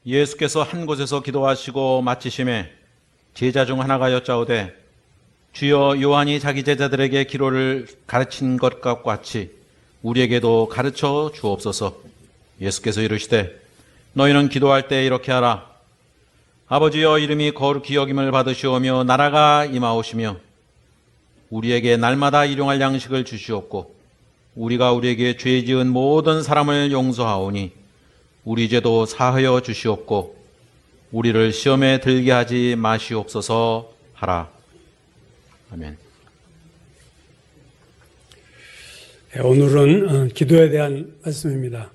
예수께서 한 곳에서 기도하시고 마치심에 제자 중 하나가 여짜오되 주여 요한이 자기 제자들에게 기도를 가르친 것과 같이 우리에게도 가르쳐 주옵소서. 예수께서 이르시되 너희는 기도할 때 이렇게 하라. 아버지여 이름이 거룩히 여김을 받으시오며 나라가 임하오시며 우리에게 날마다 일용할 양식을 주시옵고 우리가 우리에게 죄 지은 모든 사람을 용서하오니 우리 죄도 사하여 주시옵고 우리를 시험에 들게 하지 마시옵소서 하라. 아멘. 오늘은 기도에 대한 말씀입니다.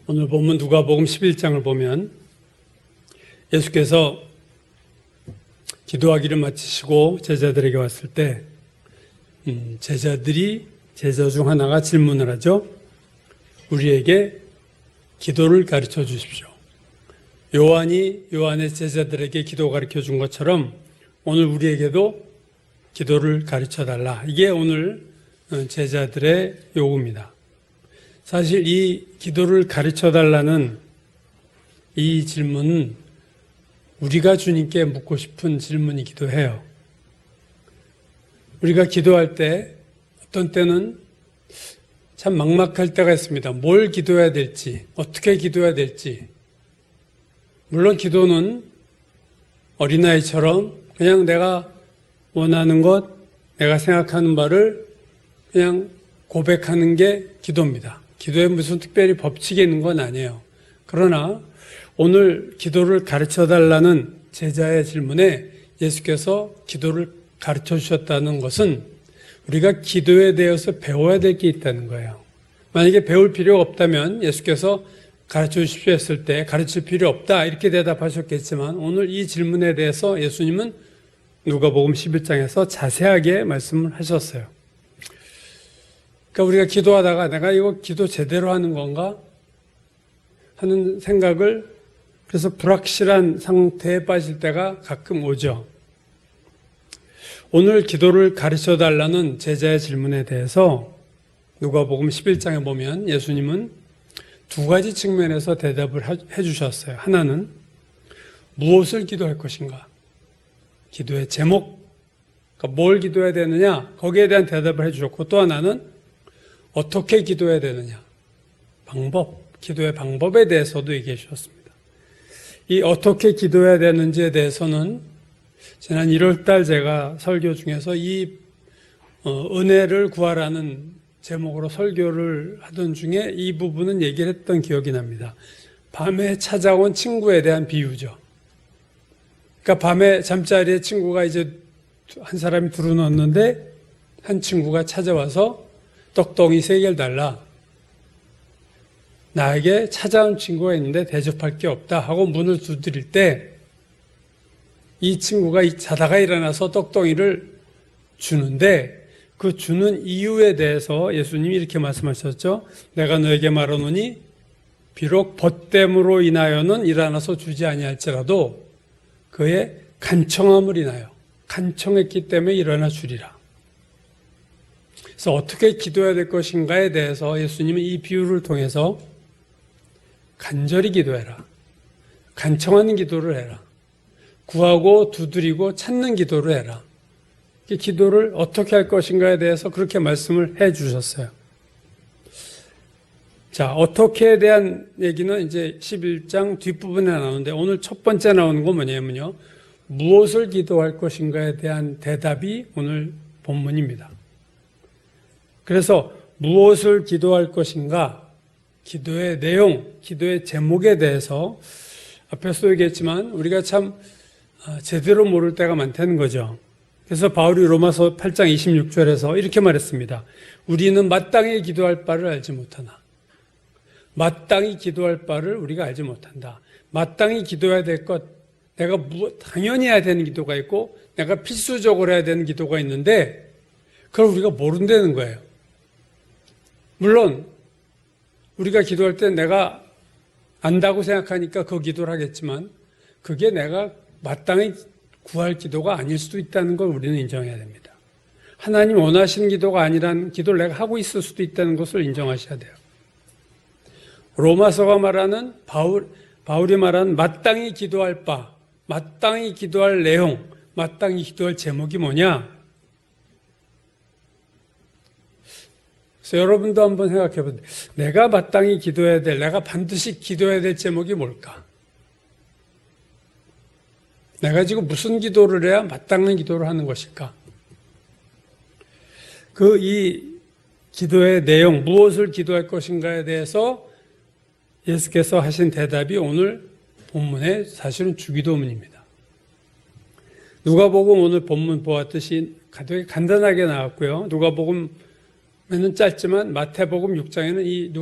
오늘 본문 누가복음 11장을 보면 예수께서 기도하기를 마치시고 제자들에게 왔을 때 제자 중 하나가 질문을 하죠. 우리에게 기도를 가르쳐 주십시오. 요한이 요한의 제자들에게 기도 가르쳐 준 것처럼 오늘 우리에게도 기도를 가르쳐 달라. 이게 오늘 제자들의 요구입니다. 사실 이 기도를 가르쳐 달라는 이 질문은 우리가 주님께 묻고 싶은 질문이기도 해요. 우리가 기도할 때 어떤 때는 참 막막할 때가 있습니다. 뭘 기도해야 될지, 어떻게 기도해야 될지. 물론 기도는 어린아이처럼 그냥 내가 원하는 것, 내가 생각하는 바를 그냥 고백하는 게 기도입니다. 기도에 무슨 특별히 법칙이 있는 건 아니에요. 그러나 오늘 기도를 가르쳐-달라는 제자의 질문에 예수께서 기도를 가르쳐 주셨다는 것은 우리가 기도에 대해서 배워야 될 게 있다는 거예요. 만약에 배울 필요가 없다면 예수께서 가르쳐 주십시오 했을 때 가르칠 필요 없다 이렇게 대답하셨겠지만 오늘 이 질문에 대해서 예수님은 누가복음 11장에서 자세하게 말씀을 하셨어요. 그러니까 우리가 기도하다가 내가 이거 기도 제대로 하는 건가 하는 생각을 그래서 불확실한 상태에 빠질 때가 가끔 오죠. 오늘 기도를 가르쳐달라는 제자의 질문에 대해서 누가복음 11장에 보면 예수님은 두 가지 측면에서 대답을 해주셨어요. 하나는 무엇을 기도할 것인가? 기도의 제목, 그러니까 뭘 기도해야 되느냐? 거기에 대한 대답을 해주셨고 또 하나는 어떻게 기도해야 되느냐? 방법, 기도의 방법에 대해서도 얘기해 주셨습니다. 이 어떻게 기도해야 되는지에 대해서는 지난 1월달 제가 설교 중에서 이 은혜를 구하라는 제목으로 설교를 하던 중에 이 부분은 얘기를 했던 기억이 납니다. 밤에 찾아온 친구에 대한 비유죠. 그러니까 밤에 잠자리에 친구가 이제 한 사람이 들어놓았는데 한 친구가 찾아와서 떡덩이 3개를 달라. 나에게 찾아온 친구가 있는데 대접할 게 없다 하고 문을 두드릴 때 이 친구가 자다가 일어나서 떡덩이를 주는데 그 주는 이유에 대해서 예수님이 이렇게 말씀하셨죠. 내가 너에게 말하노니 비록 벗됨으로 인하여는 일어나서 주지 아니할지라도 그의 간청함을 인하여 간청했기 때문에 일어나 주리라. 그래서 어떻게 기도해야 될 것인가에 대해서 예수님은 이 비유를 통해서 간절히 기도해라. 간청하는 기도를 해라. 구하고 두드리고 찾는 기도를 해라. 기도를 어떻게 할 것인가에 대해서 그렇게 말씀을 해 주셨어요. 자, 어떻게에 대한 얘기는 이제 11장 뒷부분에 나오는데 오늘 첫 번째 나오는 건 뭐냐면요. 무엇을 기도할 것인가에 대한 대답이 오늘 본문입니다. 그래서 무엇을 기도할 것인가, 기도의 내용, 기도의 제목에 대해서 앞에서 얘기했지만 우리가 참 제대로 모를 때가 많다는 거죠. 그래서 바울이 로마서 8장 26절에서 이렇게 말했습니다. 우리는 마땅히 기도할 바를 알지 못하나. 마땅히 기도할 바를 우리가 알지 못한다. 마땅히 기도해야 될 것, 내가 당연히 해야 되는 기도가 있고 내가 필수적으로 해야 되는 기도가 있는데 그걸 우리가 모른다는 거예요. 물론 우리가 기도할 때 내가 안다고 생각하니까 그 기도를 하겠지만 그게 내가 마땅히 구할 기도가 아닐 수도 있다는 걸 우리는 인정해야 됩니다. 하나님 원하시는 기도가 아니라는 기도를 내가 하고 있을 수도 있다는 것을 인정하셔야 돼요. 로마서가 말하는 바울이 말한 마땅히 기도할 바, 마땅히 기도할 내용, 마땅히 기도할 제목이 뭐냐? 그래서 여러분도 한번 생각해 보세요. 내가 마땅히 기도해야 될, 내가 반드시 기도해야 될 제목이 뭘까? 내가 지금 무슨 기도를 해야 마땅한 기도를 하는 것일까? 이 기도의 내용, 무엇을 기도할 것인가에 대해서 예수께서 하신 대답이 오늘 본문의 사실은 주기도문입니다. 누가복음 오늘 본문 보았듯이 되게 간단하게 나왔고요. 누가복음에는 짧지만 마태복음 6장에는 이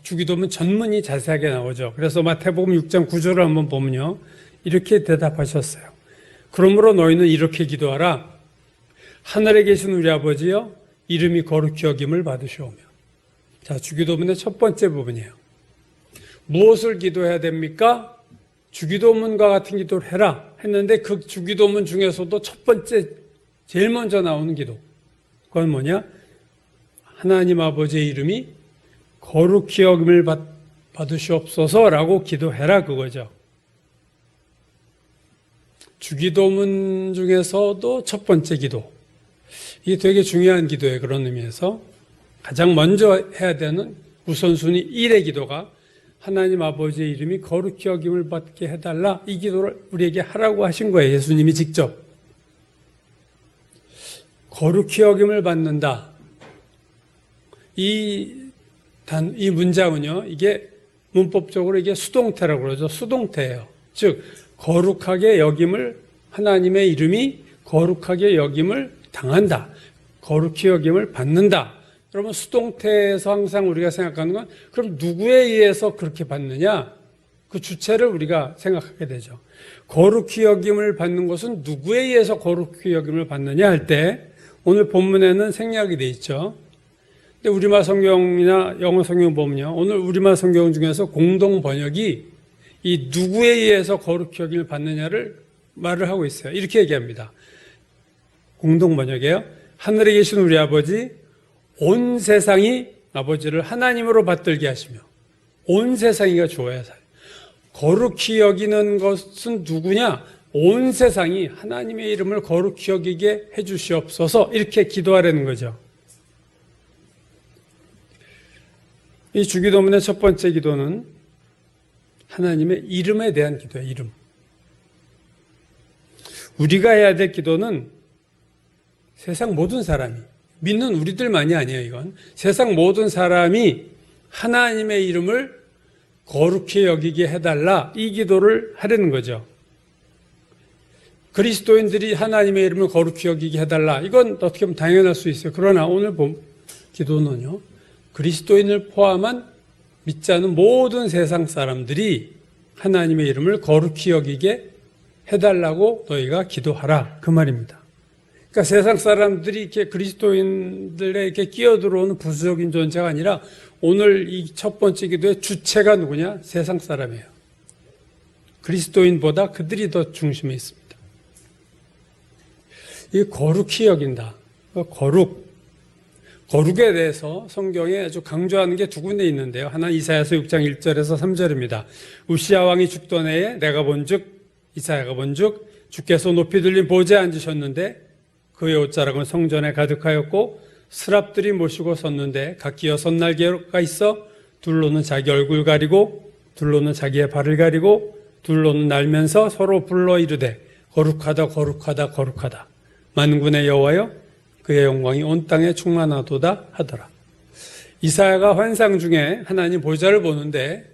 주기도문 전문이 자세하게 나오죠. 그래서 마태복음 6장 9절을 한번 보면요. 이렇게 대답하셨어요. 그러므로 너희는 이렇게 기도하라. 하늘에 계신 우리 아버지여 이름이 거룩히 여김을 받으시오며. 자, 주기도문의 첫 번째 부분이에요. 무엇을 기도해야 됩니까? 주기도문과 같은 기도를 해라 했는데 그 주기도문 중에서도 첫 번째 제일 먼저 나오는 기도, 그건 뭐냐? 하나님 아버지의 이름이 거룩히 여김을 받으시옵소서라고 기도해라, 그거죠. 주기도문 중에서도 첫 번째 기도, 이게 되게 중요한 기도예요. 그런 의미에서 가장 먼저 해야 되는 우선순위 1의 기도가 하나님 아버지의 이름이 거룩히 여김을 받게 해달라, 이 기도를 우리에게 하라고 하신 거예요. 예수님이 직접. 거룩히 여김을 받는다. 이 문장은요, 이게 문법적으로 이게 수동태라고 그러죠. 수동태예요. 즉 거룩하게 여김을, 하나님의 이름이 거룩하게 여김을 당한다, 거룩히 여김을 받는다. 여러분, 수동태에서 항상 우리가 생각하는 건 그럼 누구에 의해서 그렇게 받느냐? 그 주체를 우리가 생각하게 되죠. 거룩히 여김을 받는 것은 누구에 의해서 거룩히 여김을 받느냐 할 때 오늘 본문에는 생략이 돼 있죠. 근데 우리말 성경이나 영어 성경 보면요, 오늘 우리말 성경 중에서 공동 번역이 이 누구에 의해서 거룩히 여김을 받느냐를 말을 하고 있어요. 이렇게 얘기합니다. 공동 번역이에요. 하늘에 계신 우리 아버지, 온 세상이 아버지를 하나님으로 받들게 하시며, 온 세상이가 주어야 살. 거룩히 여기는 것은 누구냐? 온 세상이 하나님의 이름을 거룩히 여기게 해주시옵소서, 이렇게 기도하라는 거죠. 이 주기도문의 첫 번째 기도는 하나님의 이름에 대한 기도예요. 이름. 우리가 해야 될 기도는 세상 모든 사람이, 믿는 우리들만이 아니에요. 이건 세상 모든 사람이 하나님의 이름을 거룩히 여기게 해달라, 이 기도를 하려는 거죠. 그리스도인들이 하나님의 이름을 거룩히 여기게 해달라, 이건 어떻게 보면 당연할 수 있어요. 그러나 오늘 본 기도는요, 그리스도인을 포함한 믿지 않은 모든 세상 사람들이 하나님의 이름을 거룩히 여기게 해달라고 너희가 기도하라, 그 말입니다. 그러니까 세상 사람들이 이렇게 그리스도인들에 이렇게 끼어들어오는 부수적인 존재가 아니라 오늘 이 첫 번째 기도의 주체가 누구냐? 세상 사람이에요. 그리스도인보다 그들이 더 중심에 있습니다. 이 거룩히 여긴다. 거룩에 대해서 성경에 아주 강조하는 게 두 군데 있는데요. 하나는 이사야서 6장 1절에서 3절입니다. 우시야 왕이 죽던 해에 내가 본즉, 이사야가 본즉 주께서 높이 들린 보좌에 앉으셨는데 그의 옷자락은 성전에 가득하였고 스랍들이 모시고 섰는데 각기 6날개가 있어 둘로는 자기 얼굴 가리고 둘로는 자기의 발을 가리고 둘로는 날면서 서로 불러 이르되 거룩하다 거룩하다 거룩하다 만군의 여호와여 그의 영광이 온 땅에 충만하도다 하더라. 이사야가 환상 중에 하나님 보좌를 보는데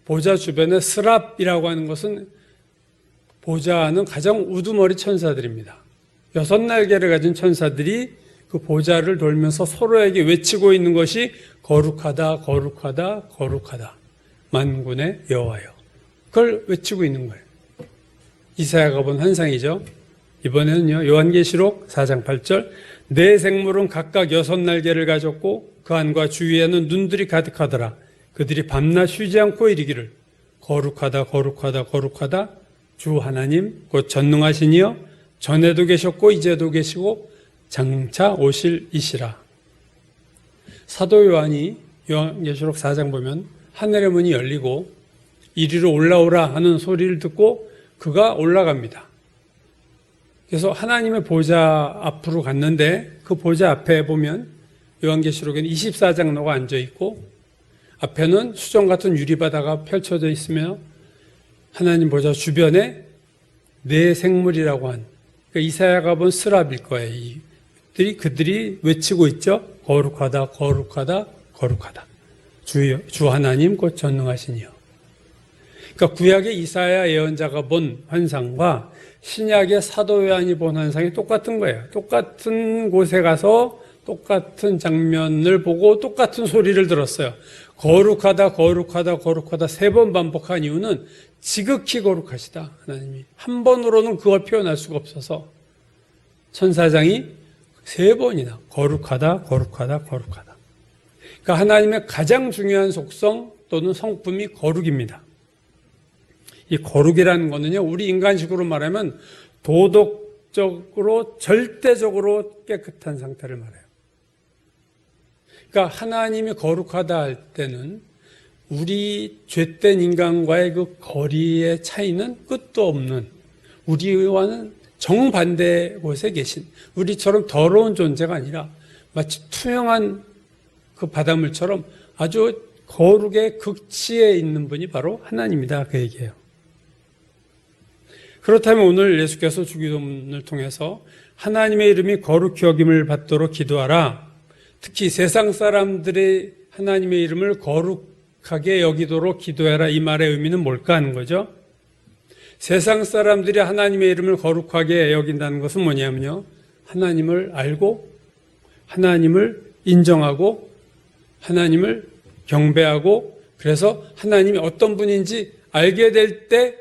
보좌 주변에 스랍이라고 하는 것은 보좌 안은 가장 우두머리 천사들입니다. 6날개를 가진 천사들이 그 보좌를 돌면서 서로에게 외치고 있는 것이 거룩하다 거룩하다 거룩하다 만군의 여호와여, 그걸 외치고 있는 거예요. 이사야가 본 환상이죠. 이번에는요, 요한계시록 4장 8절 네 생물은 각각 6날개를 가졌고 그 안과 주위에는 눈들이 가득하더라. 그들이 밤낮 쉬지 않고 이르기를 거룩하다 거룩하다 거룩하다 주 하나님 곧 전능하신 이여 전에도 계셨고 이제도 계시고 장차 오실 이시라. 사도 요한이 요한계시록 4장 보면 하늘의 문이 열리고 이리로 올라오라 하는 소리를 듣고 그가 올라갑니다. 그래서 하나님의 보좌 앞으로 갔는데 그 보좌 앞에 보면 요한계시록에는 24장로가 앉아있고 앞에는 수정 같은 유리바다가 펼쳐져 있으며 하나님 보좌 주변에 네 생물이라고 한, 그러니까 이사야가 본 스랍일 거예요. 그들이 외치고 있죠. 거룩하다, 거룩하다, 거룩하다. 주 하나님 곧 전능하시니요. 그러니까 구약의 이사야 예언자가 본 환상과 신약의 사도 요한이 본 환상이 똑같은 거예요. 똑같은 곳에 가서 똑같은 장면을 보고 똑같은 소리를 들었어요. 거룩하다, 거룩하다, 거룩하다 3번 반복한 이유는 지극히 거룩하시다. 하나님이 한 번으로는 그걸 표현할 수가 없어서 천사장이 3번이나 거룩하다, 거룩하다, 거룩하다. 그러니까 하나님의 가장 중요한 속성 또는 성품이 거룩입니다. 이 거룩이라는 거는요, 우리 인간식으로 말하면 도덕적으로 절대적으로 깨끗한 상태를 말해요. 그러니까 하나님이 거룩하다 할 때는 우리 죄된 인간과의 그 거리의 차이는 끝도 없는, 우리와는 정반대 곳에 계신, 우리처럼 더러운 존재가 아니라 마치 투명한 그 바닷물처럼 아주 거룩의 극치에 있는 분이 바로 하나님이다, 그 얘기예요. 그렇다면 오늘 예수께서 주기도문을 통해서 하나님의 이름이 거룩히 여김을 받도록 기도하라, 특히 세상 사람들의 하나님의 이름을 거룩하게 여기도록 기도해라, 이 말의 의미는 뭘까 하는 거죠. 세상 사람들이 하나님의 이름을 거룩하게 여긴다는 것은 뭐냐면요, 하나님을 알고 하나님을 인정하고 하나님을 경배하고, 그래서 하나님이 어떤 분인지 알게 될 때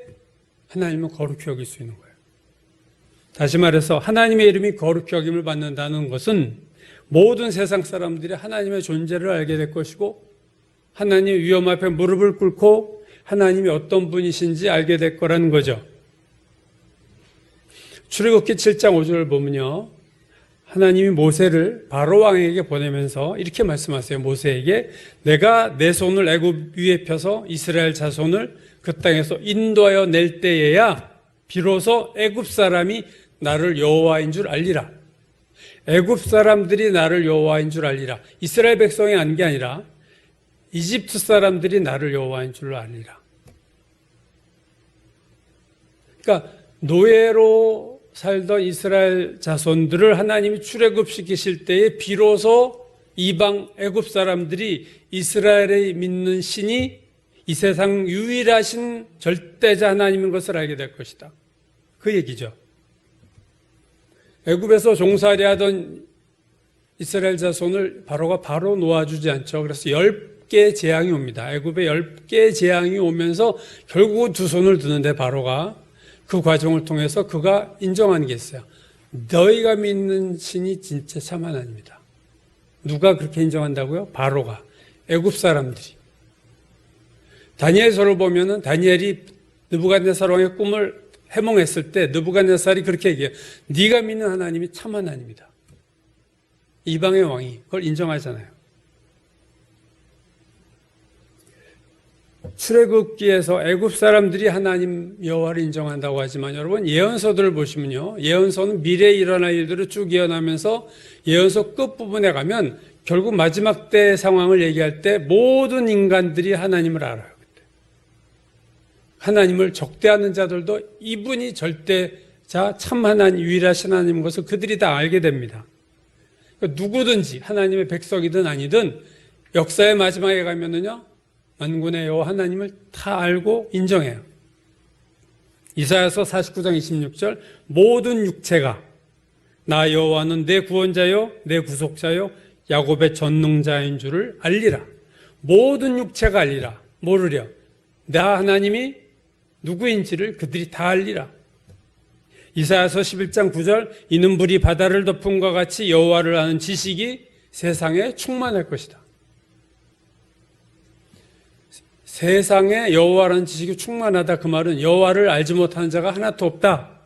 하나님은 거룩히 여길 수 있는 거예요. 다시 말해서 하나님의 이름이 거룩히 여김을 받는다는 것은 모든 세상 사람들이 하나님의 존재를 알게 될 것이고, 하나님의 위엄 앞에 무릎을 꿇고 하나님이 어떤 분이신지 알게 될 거라는 거죠. 출애굽기 7장 5절을 보면요, 하나님이 모세를 바로 왕에게 보내면서 이렇게 말씀하세요. 모세에게 내가 내 손을 애굽 위에 펴서 이스라엘 자손을 그 땅에서 인도하여 낼 때에야 비로소 애굽 사람이 나를 여호와인 줄 알리라. 애굽 사람들이 나를 여호와인 줄 알리라. 이스라엘 백성이 아는 게 아니라 이집트 사람들이 나를 여호와인 줄 알리라. 그러니까 노예로 살던 이스라엘 자손들을 하나님이 출애굽시키실 때에 비로소 이방 애굽 사람들이 이스라엘의 믿는 신이 이 세상 유일하신 절대자 하나님인 것을 알게 될 것이다, 그 얘기죠. 애굽에서 종살이 하던 이스라엘 자손을 바로가 바로 놓아주지 않죠. 그래서 10개의 재앙이 옵니다. 애굽에 10개의 재앙이 오면서 결국 두 손을 드는데 바로가 그 과정을 통해서 그가 인정하는 게 있어요. 너희가 믿는 신이 진짜 참 하나님이다. 누가 그렇게 인정한다고요? 바로가, 애굽 사람들이. 다니엘서를 보면은 다니엘이 느부갓네살 왕의 꿈을 해몽했을 때 느부갓네살이 그렇게 얘기해요. 네가 믿는 하나님이 참 하나님이다. 이방의 왕이 그걸 인정하잖아요. 출애굽기에서 애굽 사람들이 하나님 여호와를 인정한다고 하지만 여러분, 예언서들을 보시면요, 예언서는 미래에 일어날 일들을 쭉 예언하면서 예언서 끝부분에 가면 결국 마지막 때 상황을 얘기할 때 모든 인간들이 하나님을 알아요. 하나님을 적대하는 자들도 이분이 절대자 참 하나님, 유일하신 하나님인 것을 그들이 다 알게 됩니다. 그러니까 누구든지 하나님의 백성이든 아니든 역사의 마지막에 가면은요, 만군의 여호와 하나님을 다 알고 인정해요. 이사야서 49장 26절 모든 육체가 나 여호와는 내 구원자요 내 구속자요 야곱의 전능자인 줄을 알리라. 모든 육체가 알리라. 모르려. 나 하나님이 누구인지를 그들이 다 알리라. 이사야서 11장 9절 이는 불이 바다를 덮음과 같이 여호와를 아는 지식이 세상에 충만할 것이다. 세상에 여호와라는 지식이 충만하다, 그 말은 여호와를 알지 못하는 자가 하나도 없다.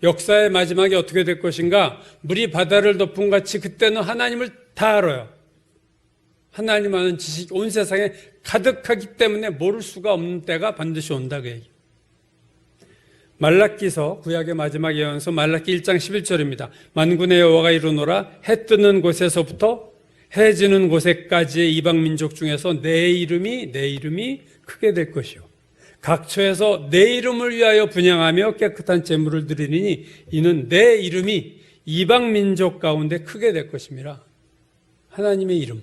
역사의 마지막에 어떻게 될 것인가? 물이 바다를 덮음 같이 그때는 하나님을 다 알아요. 하나님 아는 지식이 온 세상에 가득하기 때문에 모를 수가 없는 때가 반드시 온다 그 얘기. 말라기서 구약의 마지막 예언서 말라기 1장 11절입니다. 만군의 여호와가 이르노라 해 뜨는 곳에서부터 해 지는 곳에까지의 이방 민족 중에서 내 이름이 크게 될 것이요 각 처에서 내 이름을 위하여 분향하며 깨끗한 제물을 드리니 이는 내 이름이 이방 민족 가운데 크게 될 것입니다. 하나님의 이름,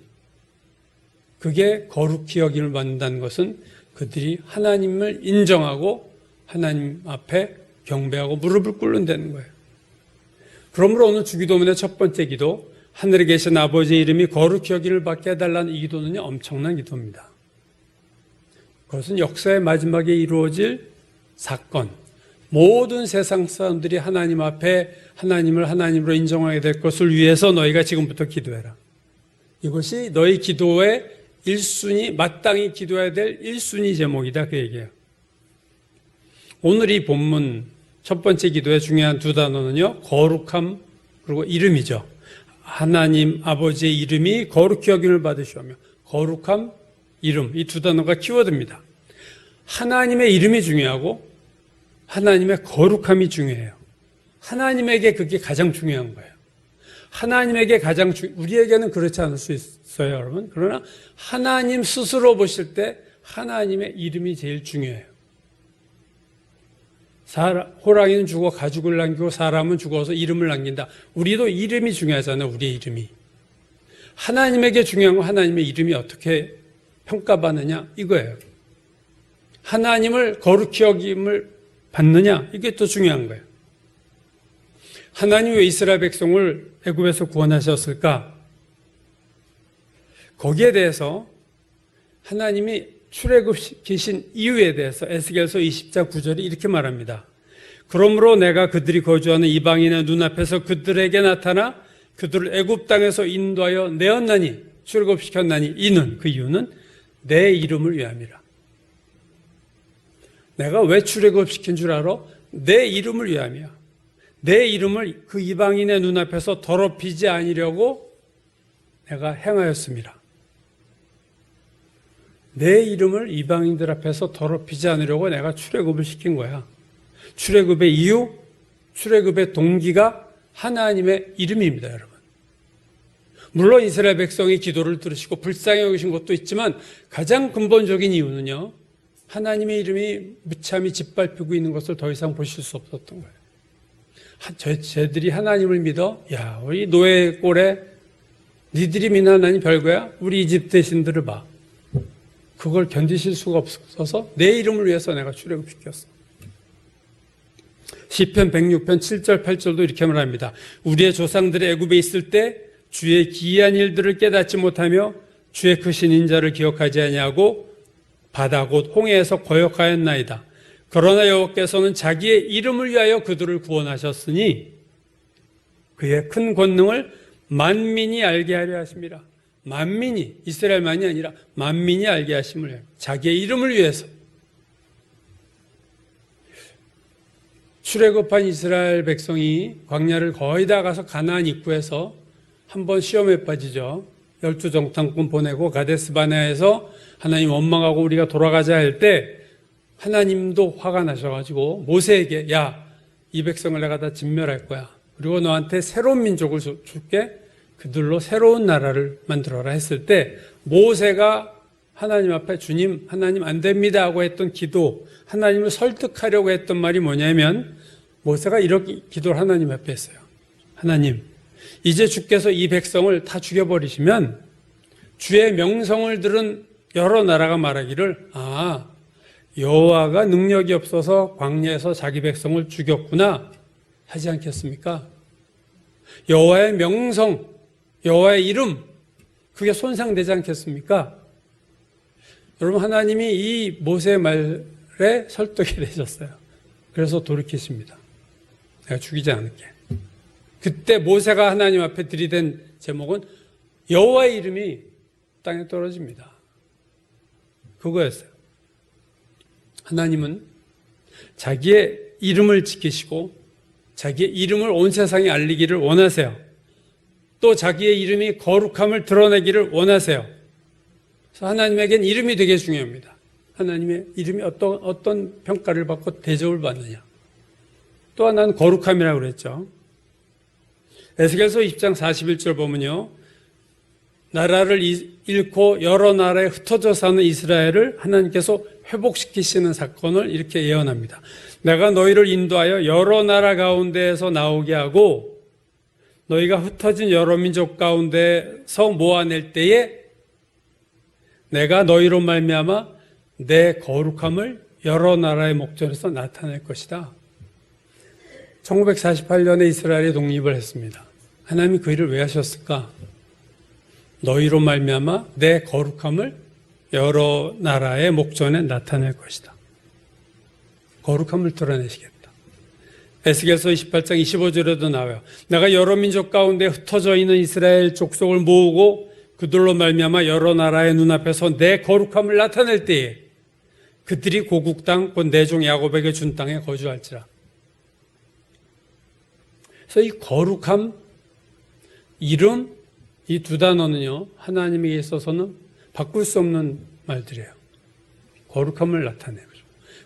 그게 거룩히 여김을 받는다는 것은 그들이 하나님을 인정하고 하나님 앞에 경배하고 무릎을 꿇는다는 거예요. 그러므로 오늘 주기도문의 첫 번째 기도, 하늘에 계신 아버지의 이름이 거룩히 여김을 받게 해달라는 이 기도는요, 엄청난 기도입니다. 그것은 역사의 마지막에 이루어질 사건, 모든 세상 사람들이 하나님 앞에 하나님을 하나님으로 인정하게 될 것을 위해서 너희가 지금부터 기도해라. 이것이 너희 기도의 1순위, 마땅히 기도해야 될 1순위 제목이다 그 얘기예요. 오늘 이 본문 첫 번째 기도의 중요한 두 단어는요, 거룩함 그리고 이름이죠. 하나님 아버지의 이름이 거룩히 여김을 받으시오며 거룩함, 이름, 이 두 단어가 키워드입니다. 하나님의 이름이 중요하고 하나님의 거룩함이 중요해요. 하나님에게 그게 가장 중요한 거예요. 하나님에게 우리에게는 그렇지 않을 수 있어요, 여러분. 그러나 하나님 스스로 보실 때 하나님의 이름이 제일 중요해요. 호랑이는 죽어 가죽을 남기고 사람은 죽어서 이름을 남긴다. 우리도 이름이 중요하잖아요, 우리의 이름이. 하나님에게 중요한 건 하나님의 이름이 어떻게 평가받느냐, 이거예요. 하나님을 거룩히 여김을 받느냐, 이게 또 중요한 거예요. 하나님이 왜 이스라엘 백성을 애굽에서 구원하셨을까? 거기에 대해서 하나님이 출애굽시키신 이유에 대해서 에스겔서 20장 9절이 이렇게 말합니다. 그러므로 내가 그들이 거주하는 이방인의 눈앞에서 그들에게 나타나 그들을 애굽 땅에서 인도하여 내었나니, 출애굽시켰나니, 그 이유는 내 이름을 위함이라. 내가 왜 출애굽시킨 줄 알아? 내 이름을 위함이야. 내 이름을 그 이방인의 눈앞에서 더럽히지 아니려고 내가 행하였습니다. 내 이름을 이방인들 앞에서 더럽히지 않으려고 내가 출애굽을 시킨 거야. 출애굽의 이유, 출애굽의 동기가 하나님의 이름입니다, 여러분. 물론 이스라엘 백성이 기도를 들으시고 불쌍히 여기신 것도 있지만 가장 근본적인 이유는요, 하나님의 이름이 무참히 짓밟히고 있는 것을 더 이상 보실 수 없었던 거예요. 쟤들이 하나님을 믿어? 야, 우리 노예 꼴에 니들이 믿는 하나님 별거야? 우리 이집트의 신들을 봐. 그걸 견디실 수가 없어서 내 이름을 위해서 내가 출애굽시켰어. 시편 106편 7절 8절도 이렇게 말합니다. 우리의 조상들이 애굽에 있을 때 주의 기이한 일들을 깨닫지 못하며 주의 크신 인자를 기억하지 아니하고 바다 곧 홍해에서 거역하였나이다. 그러나 여호와께서는 자기의 이름을 위하여 그들을 구원하셨으니 그의 큰 권능을 만민이 알게 하려 하십니다. 만민이, 이스라엘만이 아니라 만민이 알게 하심을 해요. 자기의 이름을 위해서. 출애굽한 이스라엘 백성이 광야를 거의 다 가서 가나안 입구에서 한번 시험에 빠지죠. 12정탐꾼 보내고 가데스바네아에서 하나님 원망하고 우리가 돌아가자 할 때 하나님도 화가 나셔가지고 모세에게 야, 이 백성을 내가 다 진멸할 거야. 그리고 너한테 새로운 민족을 줄게. 그들로 새로운 나라를 만들어라 했을 때 모세가 하나님 앞에 주님, 하나님 안 됩니다 하고 했던 기도, 하나님을 설득하려고 했던 말이 뭐냐면 모세가 이렇게 기도를 하나님 앞에 했어요. 하나님, 이제 주께서 이 백성을 다 죽여버리시면 주의 명성을 들은 여러 나라가 말하기를 여호와가 능력이 없어서 광야에서 자기 백성을 죽였구나 하지 않겠습니까? 여호와의 명성, 여호와의 이름, 그게 손상되지 않겠습니까? 여러분, 하나님이 이 모세의 말에 설득이 되셨어요. 그래서 돌이키십니다. 내가 죽이지 않을게. 그때 모세가 하나님 앞에 들이댄 제목은 여호와의 이름이 땅에 떨어집니다. 그거였어요. 하나님은 자기의 이름을 지키시고 자기의 이름을 온 세상에 알리기를 원하세요. 또 자기의 이름이 거룩함을 드러내기를 원하세요. 그래서 하나님에겐 이름이 되게 중요합니다. 하나님의 이름이 어떤 평가를 받고 대접을 받느냐. 또 하나는 거룩함이라고 그랬죠. 에스겔서 20장 41절 보면요. 나라를 잃고 여러 나라에 흩어져 사는 이스라엘을 하나님께서 회복시키시는 사건을 이렇게 예언합니다. 내가 너희를 인도하여 여러 나라 가운데에서 나오게 하고 너희가 흩어진 여러 민족 가운데서 모아낼 때에 내가 너희로 말미암아 내 거룩함을 여러 나라의 목전에서 나타낼 것이다. 1948년에 이스라엘이 독립을 했습니다. 하나님이 그 일을 왜 하셨을까? 너희로 말미암아 내 거룩함을 여러 나라의 목전에 나타낼 것이다. 거룩함을 드러내시겠다. 에스겔서 28장 25절에도 나와요. 내가 여러 민족 가운데 흩어져 있는 이스라엘 족속을 모으고 그들로 말미암아 여러 나라의 눈앞에서 내 거룩함을 나타낼 때에 그들이 고국 땅 곧 내 종 야곱에게 준 땅에 거주할지라. 그래서 이 거룩함, 이름, 이 두 단어는요, 하나님에게 있어서는 바꿀 수 없는 말들이에요. 거룩함을 나타내고,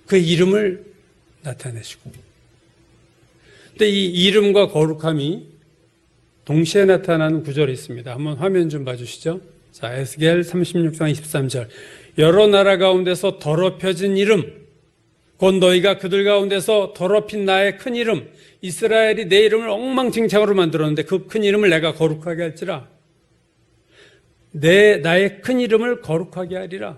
그 이름을 나타내시고. 근데 이 이름과 거룩함이 동시에 나타나는 구절이 있습니다. 한번 화면 좀 봐주시죠. 자, 에스겔 36장 23절. 여러 나라 가운데서 더럽혀진 이름, 곧 너희가 그들 가운데서 더럽힌 나의 큰 이름, 이스라엘이 내 이름을 엉망진창으로 만들었는데 그 큰 이름을 내가 거룩하게 할지라. 나의 큰 이름을 거룩하게 하리라.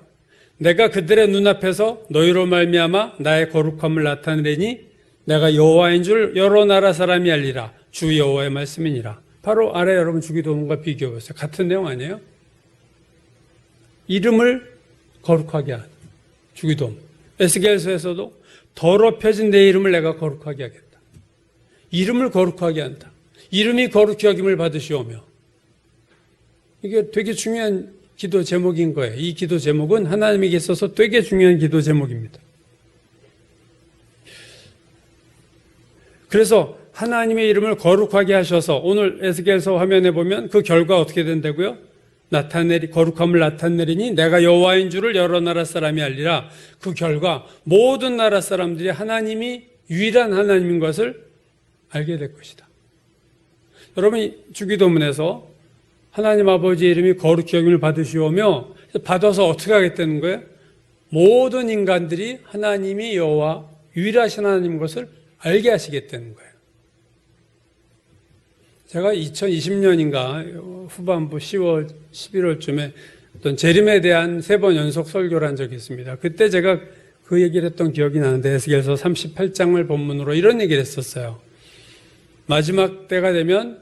내가 그들의 눈앞에서 너희로 말미암아 나의 거룩함을 나타내니 내가 여호와인 줄 여러 나라 사람이 알리라. 주 여호와의 말씀이니라. 바로 아래 여러분 주기도문과 비교해 보세요. 같은 내용 아니에요? 이름을 거룩하게 한 주기도문. 에스겔서에서도 더럽혀진 내 이름을 내가 거룩하게 하겠다. 이름을 거룩하게 한다. 이름이 거룩히 여김을 받으시오며. 이게 되게 중요한 기도 제목인 거예요. 이 기도 제목은 하나님에게 있어서 되게 중요한 기도 제목입니다. 그래서 하나님의 이름을 거룩하게 하셔서 오늘 에스겔서 화면에 보면 그 결과 어떻게 된다고요? 거룩함을 나타내리니 내가 여호와인 줄을 여러 나라 사람이 알리라. 그 결과 모든 나라 사람들이 하나님이 유일한 하나님인 것을 알게 될 것이다. 여러분 주기도문에서 하나님 아버지의 이름이 거룩히 여김을 받으시오며 받아서 어떻게 하겠다는 거예요? 모든 인간들이 하나님이 여호와 유일하신 하나님인 것을 알게 하시겠다는 거예요. 제가 2020년인가 후반부 10월, 11월쯤에 어떤 재림에 대한 3번 연속 설교를 한 적이 있습니다. 그때 제가 그 얘기를 했던 기억이 나는데 에스겔서 38장을 본문으로 이런 얘기를 했었어요. 마지막 때가 되면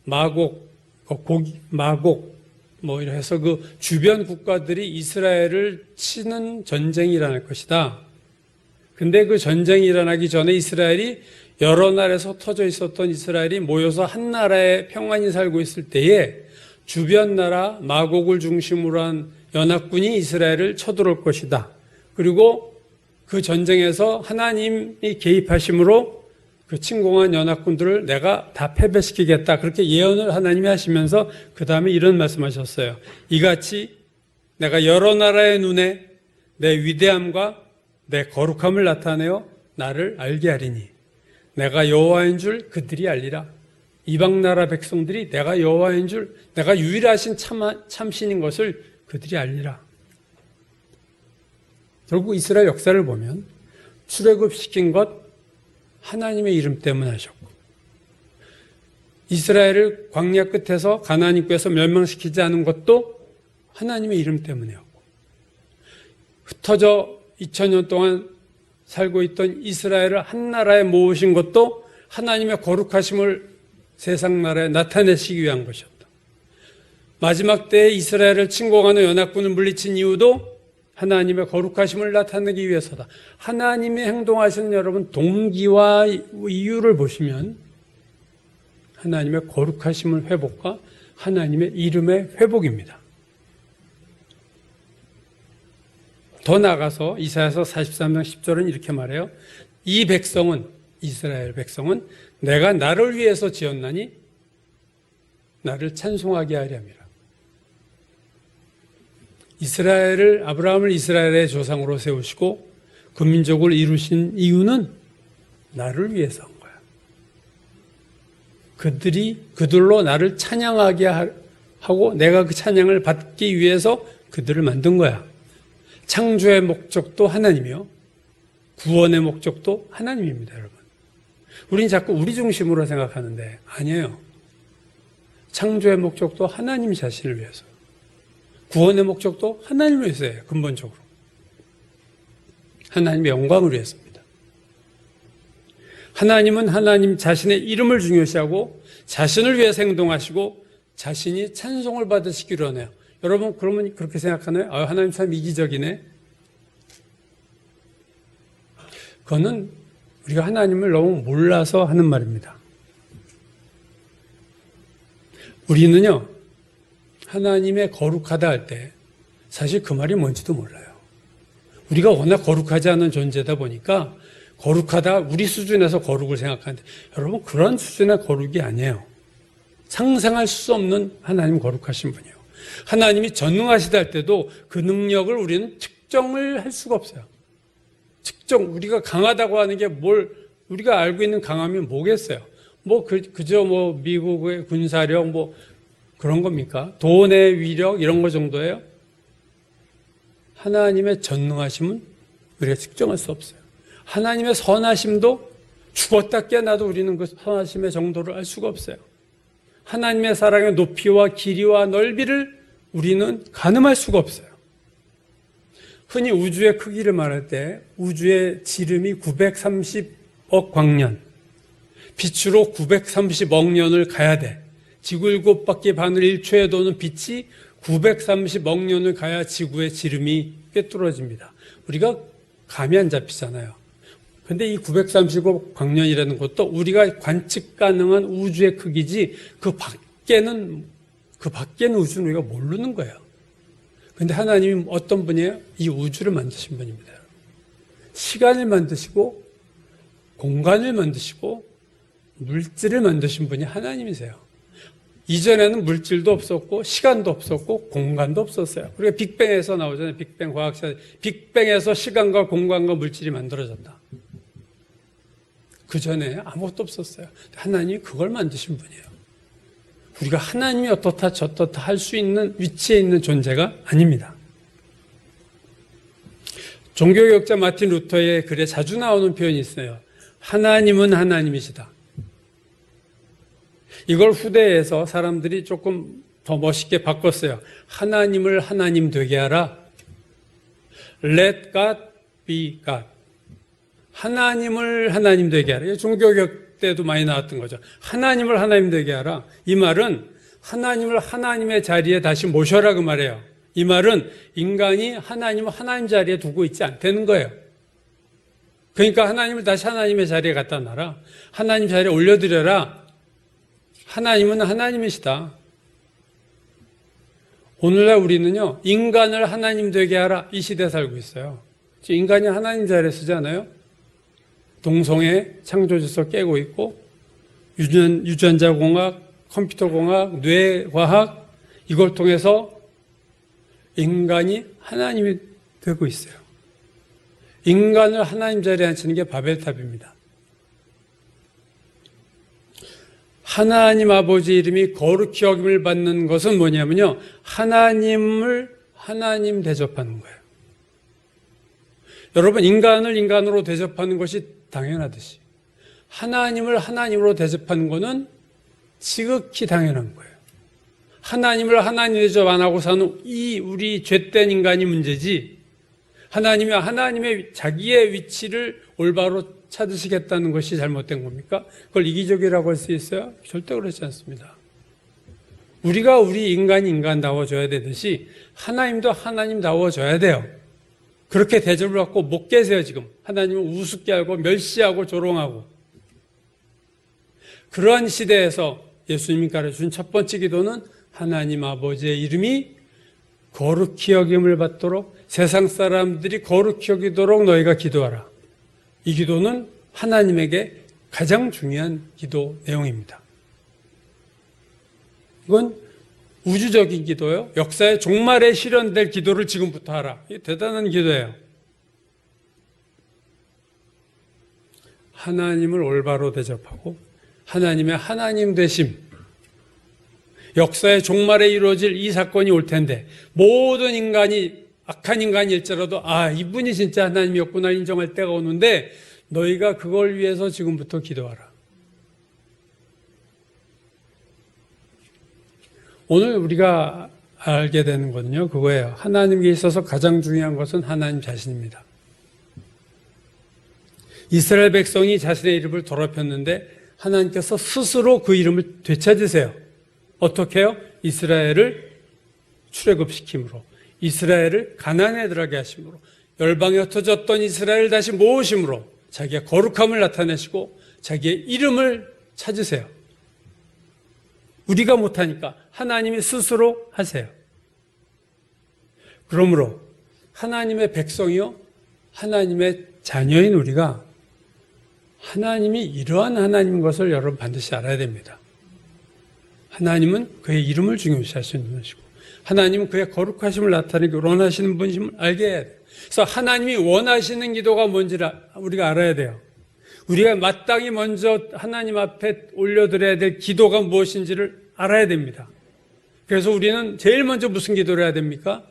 마곡 뭐 이래 해서 그 주변 국가들이 이스라엘을 치는 전쟁이 일어날 것이다. 근데 그 전쟁이 일어나기 전에 이스라엘이 여러 나라에서 터져 있었던 이스라엘이 모여서 한 나라에 평안히 살고 있을 때에 주변 나라 마곡을 중심으로 한 연합군이 이스라엘을 쳐들어올 것이다. 그리고 그 전쟁에서 하나님이 개입하심으로 그 침공한 연합군들을 내가 다 패배시키겠다. 그렇게 예언을 하나님이 하시면서 그 다음에 이런 말씀하셨어요. 이같이 내가 여러 나라의 눈에 내 위대함과 내 거룩함을 나타내어 나를 알게 하리니 내가 여호와인 줄 그들이 알리라. 이방 나라 백성들이 내가 여호와인 줄, 내가 유일하신 참신인 것을 그들이 알리라. 결국 이스라엘 역사를 보면 출애굽시킨 것 하나님의 이름 때문에 하셨고, 이스라엘을 광야 끝에서 가나안 입구에서 멸망시키지 않은 것도 하나님의 이름 때문이었고, 흩어져 2000년 동안 살고 있던 이스라엘을 한 나라에 모으신 것도 하나님의 거룩하심을 세상 나라에 나타내시기 위한 것이었다. 마지막 때에 이스라엘을 침공하는 연합군을 물리친 이유도 하나님의 거룩하심을 나타내기 위해서다. 하나님의 행동하시는 여러분 동기와 이유를 보시면 하나님의 거룩하심을 회복과 하나님의 이름의 회복입니다. 더 나아가서 이사야서 43장 10절은 이렇게 말해요. 이 백성은, 이스라엘 백성은 내가 나를 위해서 지었나니 나를 찬송하게 하려 함이라. 아브라함을 이스라엘의 조상으로 세우시고 그 민족을 이루신 이유는 나를 위해서 한 거야. 그들로 나를 찬양하게 하고 내가 그 찬양을 받기 위해서 그들을 만든 거야. 창조의 목적도 하나님이요. 구원의 목적도 하나님입니다, 여러분. 우린 자꾸 우리 중심으로 생각하는데 아니에요. 창조의 목적도 하나님 자신을 위해서. 구원의 목적도 하나님을 위해서예요, 근본적으로. 하나님의 영광을 위해서입니다. 하나님은 하나님 자신의 이름을 중요시하고 자신을 위해서 행동하시고 자신이 찬송을 받으시기로 하네요. 여러분 그러면 그렇게 생각하나요? 하나님 참 이기적이네. 그거는 우리가 하나님을 너무 몰라서 하는 말입니다. 우리는요, 하나님의 거룩하다 할 때 사실 그 말이 뭔지도 몰라요. 우리가 워낙 거룩하지 않은 존재다 보니까 거룩하다, 우리 수준에서 거룩을 생각하는데 여러분 그런 수준의 거룩이 아니에요. 상상할 수 없는 하나님 거룩하신 분이에요. 하나님이 전능하시다 할 때도 그 능력을 우리는 측정을 할 수가 없어요. 우리가 강하다고 하는 게 우리가 알고 있는 강함이 뭐겠어요? 그저 미국의 군사력, 그런 겁니까? 돈의 위력, 이런 거 정도예요? 하나님의 전능하심은 우리가 측정할 수 없어요. 하나님의 선하심도 죽었다 깨어나도 우리는 그 선하심의 정도를 알 수가 없어요. 하나님의 사랑의 높이와 길이와 넓이를 우리는 가늠할 수가 없어요. 흔히 우주의 크기를 말할 때 우주의 지름이 930억 광년, 빛으로 930억 년을 가야 돼. 지구 7바퀴 반을 1초에 도는 빛이 930억 년을 가야 지구의 지름이 꿰뚫어집니다. 우리가 감이 안 잡히잖아요. 근데 이 930억 광년이라는 것도 우리가 관측 가능한 우주의 크기지 그 밖에는 우주는 우리가 모르는 거예요. 근데 하나님이 어떤 분이에요? 이 우주를 만드신 분입니다. 시간을 만드시고 공간을 만드시고 물질을 만드신 분이 하나님이세요. 이전에는 물질도 없었고 시간도 없었고 공간도 없었어요. 우리가 빅뱅에서 나오잖아요. 빅뱅 과학자. 빅뱅에서 시간과 공간과 물질이 만들어졌다. 그 전에 아무것도 없었어요. 하나님이 그걸 만드신 분이에요. 우리가 하나님이 어떻다 저떻다 할 수 있는 위치에 있는 존재가 아닙니다. 종교개혁자 마틴 루터의 글에 자주 나오는 표현이 있어요. 하나님은 하나님이시다. 이걸 후대에서 사람들이 조금 더 멋있게 바꿨어요. 하나님을 하나님 되게 하라. Let God be God. 하나님을 하나님 되게 하라. 종교개혁 때도 많이 나왔던 거죠. 하나님을 하나님 되게 하라. 이 말은 하나님을 하나님의 자리에 다시 모셔라 그 말이에요. 이 말은 인간이 하나님을 하나님 자리에 두고 있지 않다는 거예요. 그러니까 하나님을 다시 하나님의 자리에 갖다 놔라. 하나님 자리에 올려드려라. 하나님은 하나님이시다. 오늘날 우리는요, 인간을 하나님 되게 하라. 이 시대에 살고 있어요. 인간이 하나님 자리에 쓰잖아요. 동성애 창조질서 깨고 있고, 유전자공학, 컴퓨터공학, 뇌과학, 이걸 통해서 인간이 하나님이 되고 있어요. 인간을 하나님 자리에 앉히는 게 바벨탑입니다. 하나님 아버지 이름이 거룩히 여김을 받는 것은 뭐냐면요, 하나님을 하나님 대접하는 거예요. 여러분, 인간을 인간으로 대접하는 것이 당연하듯이 하나님을 하나님으로 대접하는 것은 지극히 당연한 거예요. 하나님을 하나님 대접 안 하고 사는 이 우리 죄된 인간이 문제지, 하나님이 하나님의 자기의 위치를 올바로 찾으시겠다는 것이 잘못된 겁니까? 그걸 이기적이라고 할 수 있어요? 절대 그렇지 않습니다. 우리가 우리 인간이 인간다워져야 되듯이 하나님도 하나님다워져야 돼요. 그렇게 대접을 받고 못 계세요, 지금. 하나님은 우습게 알고 멸시하고 조롱하고. 그러한 시대에서 예수님이 가르쳐준 첫 번째 기도는 하나님 아버지의 이름이 거룩히 여김을 받도록, 세상 사람들이 거룩히 여기도록 너희가 기도하라. 이 기도는 하나님에게 가장 중요한 기도 내용입니다. 이건 우주적인 기도요. 역사의 종말에 실현될 기도를 지금부터 하라. 이게 대단한 기도예요. 하나님을 올바로 대접하고 하나님의 하나님 되심, 역사의 종말에 이루어질 이 사건이 올 텐데 모든 인간이 악한 인간일지라도 이분이 진짜 하나님이었구나 인정할 때가 오는데 너희가 그걸 위해서 지금부터 기도하라. 오늘 우리가 알게 되는 거는요, 그거예요. 하나님께 있어서 가장 중요한 것은 하나님 자신입니다. 이스라엘 백성이 자신의 이름을 더럽혔는데 하나님께서 스스로 그 이름을 되찾으세요. 어떻게 해요? 이스라엘을 출애굽시킴으로, 이스라엘을 가나안에 들어가게 하심으로, 열방에 흩어졌던 이스라엘을 다시 모으심으로 자기의 거룩함을 나타내시고 자기의 이름을 찾으세요. 우리가 못하니까 하나님이 스스로 하세요. 그러므로 하나님의 백성이요, 하나님의 자녀인 우리가 하나님이 이러한 하나님인 것을 여러분 반드시 알아야 됩니다. 하나님은 그의 이름을 중요시하시는 분이시고 하나님은 그의 거룩하심을 나타내기 원하시는 분이심을 알게 해야 돼요. 그래서 하나님이 원하시는 기도가 뭔지를 우리가 알아야 돼요. 우리가 마땅히 먼저 하나님 앞에 올려드려야 될 기도가 무엇인지를 알아야 됩니다. 그래서 우리는 제일 먼저 무슨 기도를 해야 됩니까?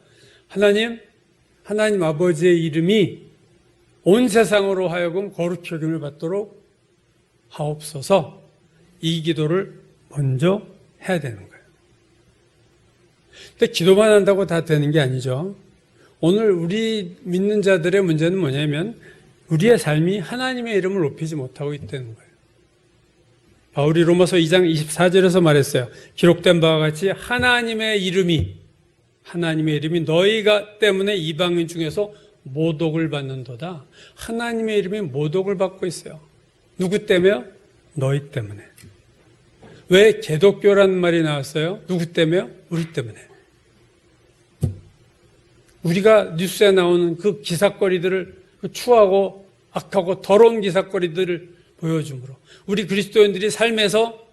하나님 아버지의 이름이 온 세상으로 하여금 거룩히 여김을 받도록 하옵소서. 이 기도를 먼저 해야 되는 거예요. 근데 기도만 한다고 다 되는 게 아니죠. 오늘 우리 믿는 자들의 문제는 뭐냐면 우리의 삶이 하나님의 이름을 높이지 못하고 있다는 거예요. 바울이 로마서 2장 24절에서 말했어요. 기록된 바와 같이 하나님의 이름이 너희가 때문에 이방인 중에서 모독을 받는도다. 하나님의 이름이 모독을 받고 있어요. 누구 때문에요? 너희 때문에. 왜 개독교라는 말이 나왔어요? 누구 때문에요? 우리 때문에. 우리가 뉴스에 나오는 그 기사거리들을 추하고 악하고 더러운 기사거리들을 보여줌으로 우리 그리스도인들이 삶에서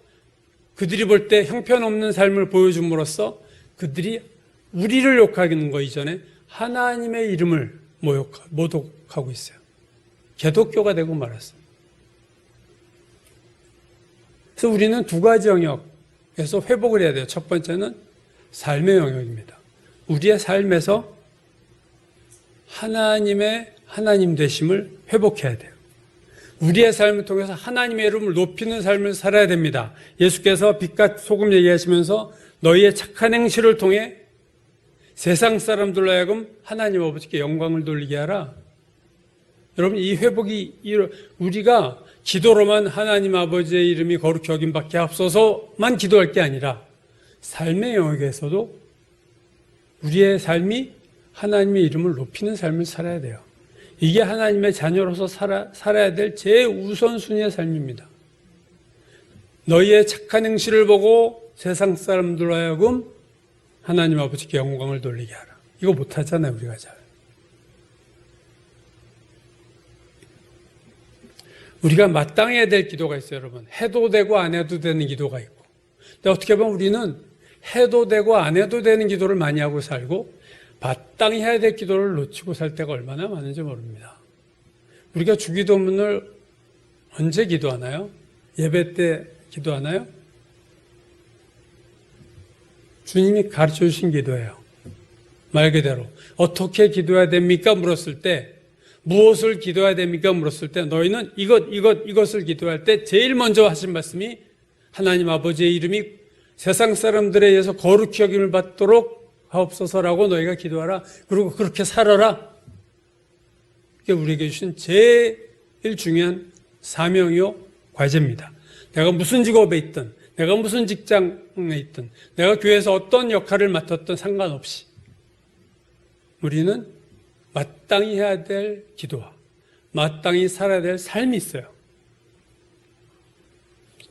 그들이 볼 때 형편없는 삶을 보여줌으로써 그들이 우리를 욕하는 거 이전에 하나님의 이름을 모독하고 있어요. 개독교가 되고 말았어요. 그래서 우리는 두 가지 영역에서 회복을 해야 돼요. 첫 번째는 삶의 영역입니다. 우리의 삶에서 하나님의 하나님 되심을 회복해야 돼요. 우리의 삶을 통해서 하나님의 이름을 높이는 삶을 살아야 됩니다. 예수께서 빛과 소금 얘기하시면서 너희의 착한 행실을 통해 세상 사람들로 하여금 하나님 아버지께 영광을 돌리게 하라. 여러분, 이 회복이 우리가 기도로만 하나님 아버지의 이름이 거룩히 여김받게 하옵소서만 기도할 게 아니라 삶의 영역에서도 우리의 삶이 하나님의 이름을 높이는 삶을 살아야 돼요. 이게 하나님의 자녀로서 살아야 될 제우선순위의 삶입니다. 너희의 착한 행실을 보고 세상 사람들로 하여금 하나님 아버지께 영광을 돌리게 하라. 이거 못하잖아요, 우리가 잘. 우리가 마땅히 해야 될 기도가 있어요, 여러분. 해도 되고 안 해도 되는 기도가 있고. 근데 어떻게 보면 우리는 해도 되고 안 해도 되는 기도를 많이 하고 살고 마땅히 해야 될 기도를 놓치고 살 때가 얼마나 많은지 모릅니다. 우리가 주기도문을 언제 기도하나요? 예배 때 기도하나요? 주님이 가르쳐 주신 기도예요. 말 그대로 어떻게 기도해야 됩니까? 물었을 때 무엇을 기도해야 됩니까? 물었을 때 너희는 이것을 기도할 때 제일 먼저 하신 말씀이 하나님 아버지의 이름이 세상 사람들에 의해서 거룩히 여김을 받도록 하옵소서라고 너희가 기도하라. 그리고 그렇게 살아라. 이게 우리에게 주신 제일 중요한 사명이요 과제입니다. 내가 무슨 직업에 있든 내가 무슨 직장에 있든 내가 교회에서 어떤 역할을 맡았든 상관없이 우리는 마땅히 해야 될 기도와 마땅히 살아야 될 삶이 있어요.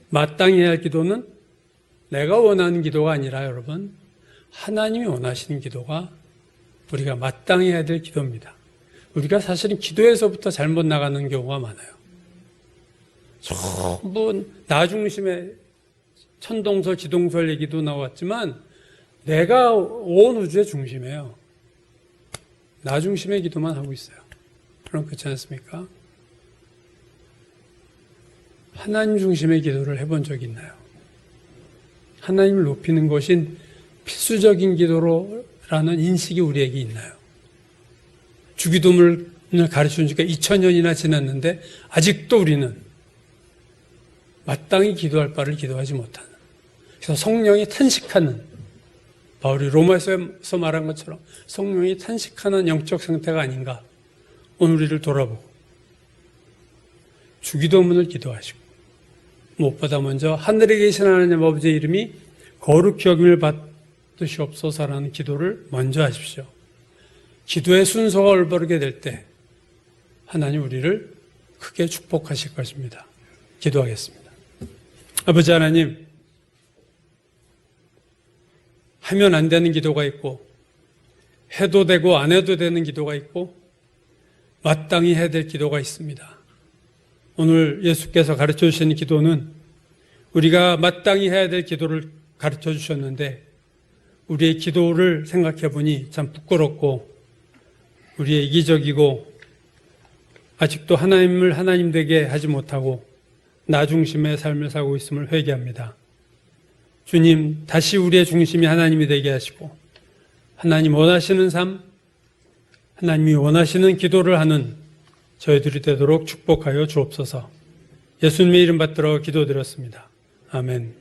마땅히 해야 할 기도는 내가 원하는 기도가 아니라 여러분 하나님이 원하시는 기도가 우리가 마땅히 해야 될 기도입니다. 우리가 사실은 기도에서부터 잘못 나가는 경우가 많아요. 전부 나 중심의 천동설, 지동설 얘기도 나왔지만 내가 온 우주의 중심이에요. 나 중심의 기도만 하고 있어요. 그럼 그렇지 않습니까? 하나님 중심의 기도를 해본 적이 있나요? 하나님을 높이는 것이 필수적인 기도라는 인식이 우리에게 있나요? 주기도문을 가르쳐준 지가 2000년이나 지났는데 아직도 우리는 마땅히 기도할 바를 기도하지 못하는, 그래서 성령이 탄식하는, 바울이 로마에서 말한 것처럼 성령이 탄식하는 영적 상태가 아닌가. 오늘 우리를 돌아보고 주기도문을 기도하시고, 무엇보다 먼저 하늘에 계신 하나님 아버지의 이름이 거룩히 여김을 받으시옵소서라는 기도를 먼저 하십시오. 기도의 순서가 올바르게 될 때 하나님 우리를 크게 축복하실 것입니다. 기도하겠습니다. 아버지 하나님, 하면 안 되는 기도가 있고 해도 되고 안 해도 되는 기도가 있고 마땅히 해야 될 기도가 있습니다. 오늘 예수께서 가르쳐 주시는 기도는 우리가 마땅히 해야 될 기도를 가르쳐 주셨는데, 우리의 기도를 생각해 보니 참 부끄럽고 우리의 이기적이고 아직도 하나님을 하나님 되게 하지 못하고 나 중심의 삶을 살고 있음을 회개합니다. 주님, 다시 우리의 중심이 하나님이 되게 하시고 하나님 원하시는 삶, 하나님이 원하시는 기도를 하는 저희들이 되도록 축복하여 주옵소서. 예수님의 이름 받들어 기도드렸습니다. 아멘.